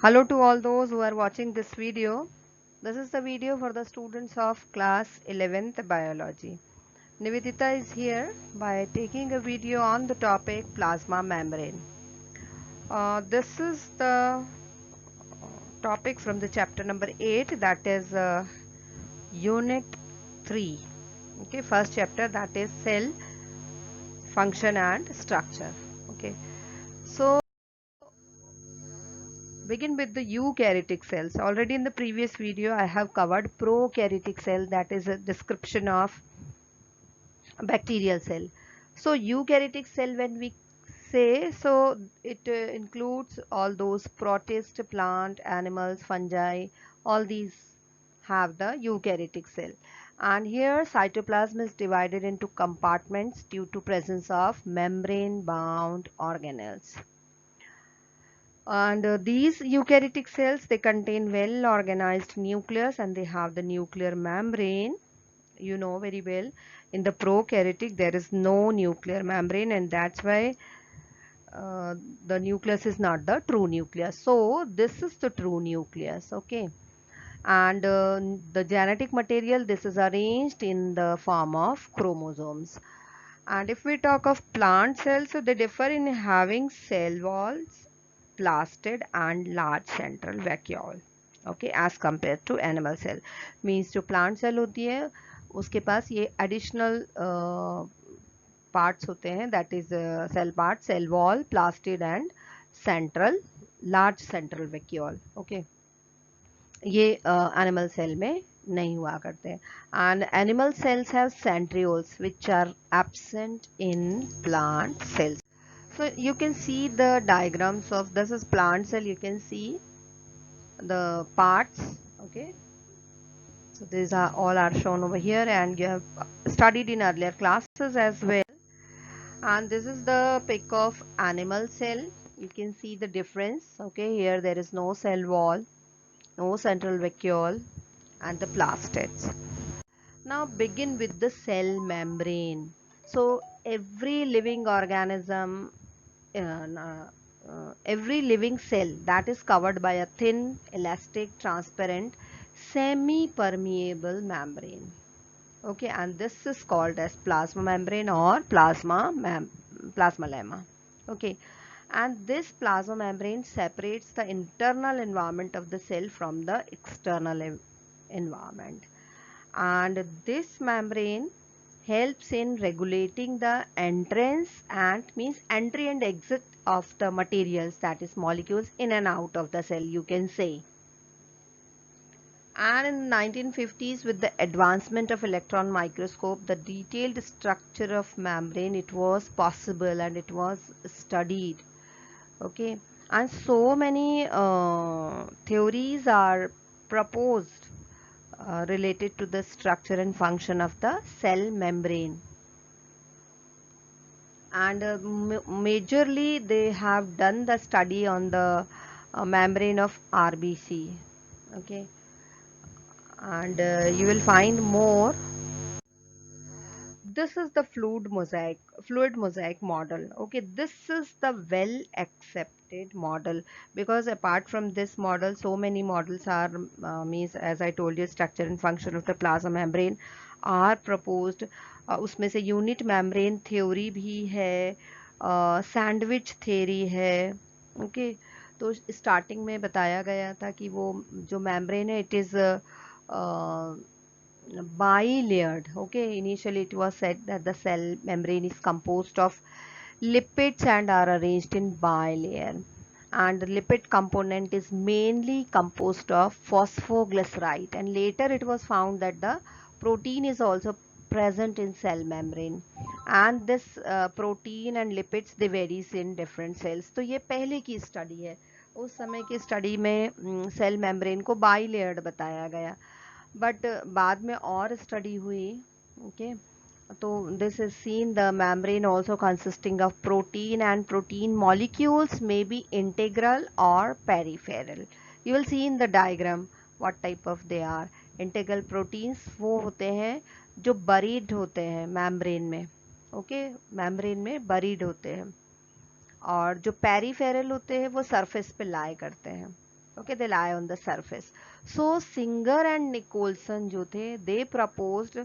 Hello to all those who are watching this video. This is the video for the students of class 11th biology. Nivedita is here by taking a video on the topic plasma membrane. This is the topic from the chapter number 8, that is unit 3. Okay, first chapter, that is cell function and structure. Okay, so begin with the eukaryotic cells. Already in the previous video I have covered prokaryotic cell, that is a description of bacterial cell. So eukaryotic cell, when we say, so it includes all those protist, plant, animals, fungi, all these have the eukaryotic cell. And here cytoplasm is divided into compartments due to presence of membrane bound organelles. And these eukaryotic cells, they contain well organized nucleus and they have the nuclear membrane. You know very well, in the prokaryotic there is no nuclear membrane, and that's why uh, the nucleus is not the true nucleus. So this is the true nucleus. Okay, and the genetic material, this is arranged in the form of chromosomes. And if we talk of plant cells, so they differ in having cell walls, plastid and large central vacuole. Okay, as compared to animal cell. Means जो plant cell होती है उसके पास ये additional parts होते हैं, that is cell part, cell wall, plastid and central, large central vacuole. Okay, ये animal cell में नहीं हुआ करते हैं. And animal cells have centrioles which are absent in plant cells. So you can see the diagrams of this is plant cell. You can see the parts. Okay, so these are all are shown over here, and you have studied in earlier classes as well. And this is the pic of animal cell. You can see the difference. Okay, here there is no cell wall, no central vacuole, and the plastids. Now begin with the cell membrane. So every living organism, every living cell, that is covered by a thin, elastic, transparent, semi-permeable membrane. Okay, and this is called as plasma membrane or plasma lemma. Okay, and this plasma membrane separates the internal environment of the cell from the external environment. And this membrane helps in regulating the entrance and means entry and exit of the materials, that is molecules, in and out of the cell, you can say. And in the 1950s, with the advancement of electron microscope, the detailed structure of membrane, it was possible and it was studied. Okay, and so many theories are proposed related to the structure and function of the cell membrane. And majorly they have done the study on the membrane of RBC. Okay, and you will find more. This is the fluid mosaic model. Okay, this is the well accepted model, because apart from this model, so many models are means, as I told you, structure and function of the plasma membrane are proposed. उसमें से unit membrane theory भी है, sandwich theory है. Okay, तो starting में बताया गया था कि वो जो मेम्ब्रेन है, it is bilayered. Okay, initially it was said that the cell membrane is composed of lipids and are arranged in bilayer, and the lipid component is mainly composed of phosphoglyceride, and later it was found that the protein is also present in cell membrane, and this protein and lipids, they varies in different cells. तो ये पहले की study है. उस समय की study में cell membrane को बाइलेयर्ड बताया गया, बट बाद में और स्टडी हुई. ओके, तो this is seen the membrane also consisting of protein, and protein molecules may be integral or peripheral. You will see in the diagram what type of they are. Integral proteins वो होते हैं जो buried होते हैं membrane में. Okay, membrane में buried होते हैं, और जो पेरीफेरल होते हैं वो सरफेस पे लाई करते हैं. Okay, they lie on the surface. So Singer and Nicholson जो थे, they proposed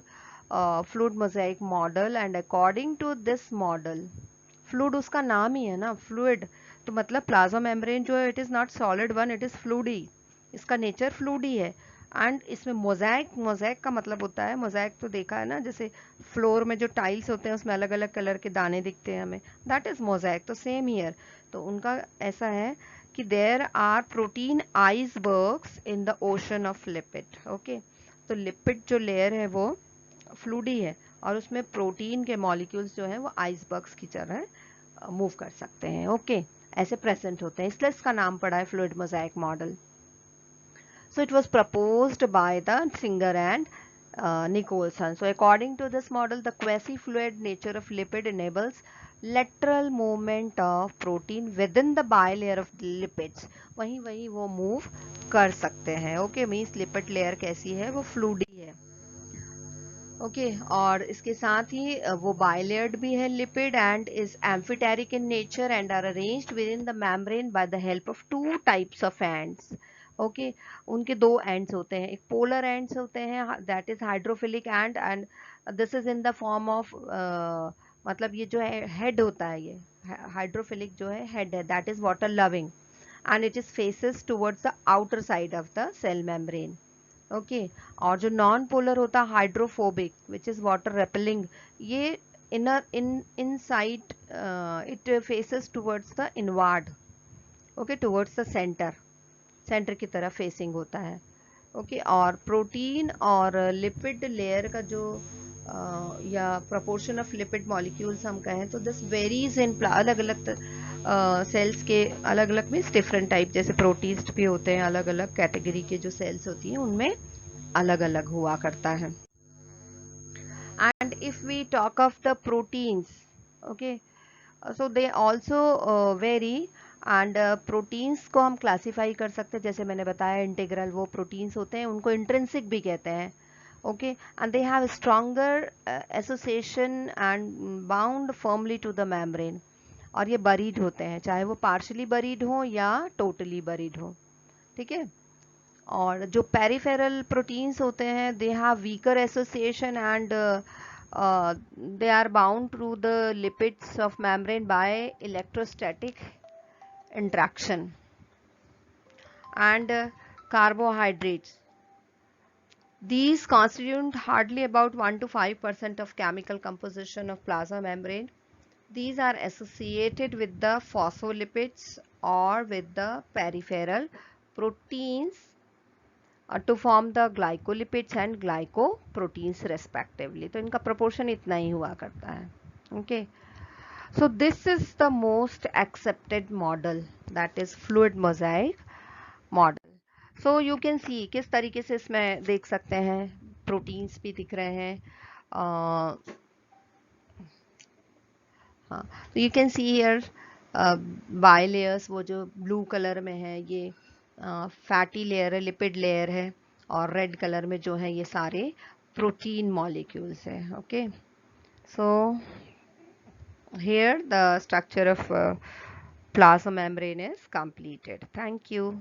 fluid mosaic model, and according to this model, fluid उसका नाम ही है ना, fluid, तो मतलब प्लाज्मा मेम्ब्रेन जो है, it is not solid one, it is fluid ही, इसका नेचर फ्लूड ही है. एंड इसमें मोजैक, मोजैक का मतलब होता है, मोजैक तो देखा है ना, जैसे फ्लोर में जो टाइल्स होते हैं उसमें अलग अलग कलर के दाने दिखते हैं हमें, दैट इज मोजैक. तो सेम ईयर, तो उनका ऐसा है कि there are protein icebergs in the ocean of lipid. Okay, तो लिपिड जो लेयर है वो फ्लूडी है, और उसमें प्रोटीन के मॉलिक्यूल्स जो है वो आइसबर्ग्स की तरह मूव कर सकते हैं. ओके, ऐसे प्रेजेंट होते हैं, इसलिए इसका नाम पड़ा है fluid mosaic model. So it was proposed by the Singer and Nicholson. So according to this model, the quasi-fluid nature of lipid enables lateral movement of protein within the bilayer of lipids. वहीं वहीं वो move कर सकते हैं. Okay, means lipid layer कैसी है, वो fluidy है. ओके और इसके साथ ही वो बाइलेयर्ड भी है lipid, and is amphoteric in nature and are arranged within the membrane by the help of two types of ends. Okay, उनके दो एंड्स होते हैं, एक पोलर एंड्स होते हैं, that is hydrophilic and this is in the form of, मतलब ये जो है हेड होता है, ये हाइड्रोफिलिक जो है हेड है, that is water loving, and it is faces towards the outer side of the cell membrane. Okay, और जो नॉन पोलर होता है hydrophobic which is water repelling, ये inner inside it faces towards the inward. Okay, towards the centre, centre की तरफ facing होता है. Okay, और प्रोटीन और लिपिड लेयर का जो या प्रोपोर्शन ऑफ लिपिड मॉलिक्यूल्स हम कहें तो दिस वेरीज इन अलग अलग सेल्स के, अलग अलग मीन्स डिफरेंट टाइप, जैसे प्रोटीस्ट भी होते हैं, अलग अलग कैटेगरी के जो सेल्स होती हैं उनमें अलग अलग हुआ करता है. And if we talk of the proteins, okay, so they also very, and proteins को हम क्लासीफाई कर सकते हैं, जैसे मैंने बताया इंटीग्रल वो प्रोटीन्स होते हैं, उनको इंट्रिंसिक भी कहते हैं. Okay, and they have stronger association and bound firmly to the membrane, और ये बरीड होते हैं, चाहे वो पार्शली बरीड हो या टोटली बरीड हो. ठीक है, और जो पेरिफेरल प्रोटीन्स होते हैं they have weaker association and they are bound to the lipids of membrane by electrostatic interaction. And carbohydrates, these constitute hardly about 1 to 5% of chemical composition of plasma membrane. These are associated with the phospholipids or with the peripheral proteins to form the glycolipids and glycoproteins respectively. तो इनका proportion इतना ही हुआ करता है. Okay, so this is the most accepted model, that is fluid mosaic model. So you can see किस तरीके से इसमें देख सकते हैं, प्रोटीन्स भी दिख रहे हैं. हाँ, तो यू कैन सी हियर बाइलेयर्स, वो जो ब्लू कलर में है ये फैटी लेयर है, लिपिड लेयर है, और रेड कलर में जो है ये सारे प्रोटीन मॉलिक्यूल्स है. Okay, so here the structure of plasma membrane is completed. Thank you.